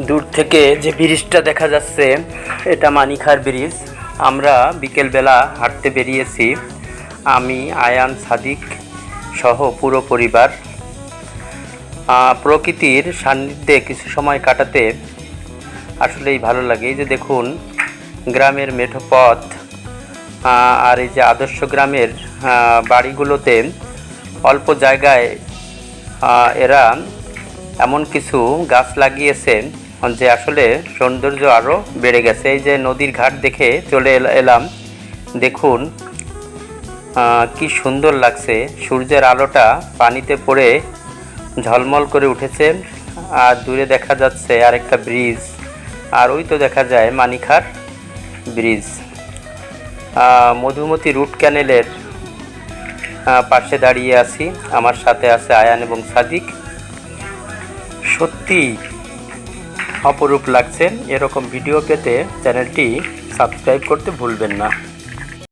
দূর থেকে যে ব্রিজটা দেখা যাচ্ছে এটা মানিখার ব্রিজ। আমরা বিকেলবেলা হাঁটতে বেরিয়েছি, আমি, আয়ান, সাদিক সহ পুরো পরিবার। প্রকৃতির সান্নিধ্যে কিছু সময় কাটাতে আসলেই ভালো লাগে। এই যে দেখুন গ্রামের মেঠো পথ, আর এই যে আদর্শ গ্রামের বাড়িগুলোতে অল্প জায়গায় এরা এমন কিছু গাছ লাগিয়েছে যে আসলে সৌন্দর্য আরও বেড়ে গেছে। এই যে নদীর ঘাট দেখে চলে এলাম, দেখুন কি সুন্দর লাগছে। সূর্যের আলোটা পানিতে পড়ে ঝলমল করে উঠেছে, আর দূরে দেখা যাচ্ছে আরেকটা ব্রিজ, আর ওই তো দেখা যায় মানিখার ব্রিজ। মধুমতি রুট ক্যানেলের পাশে দাঁড়িয়ে আছি, আমার সাথে আছে আয়ান এবং সাদিক। সত্যি অপরূপ লাগছে। এরকম ভিডিও পেতে চ্যানেলটি সাবস্ক্রাইব করতে ভুলবেন না।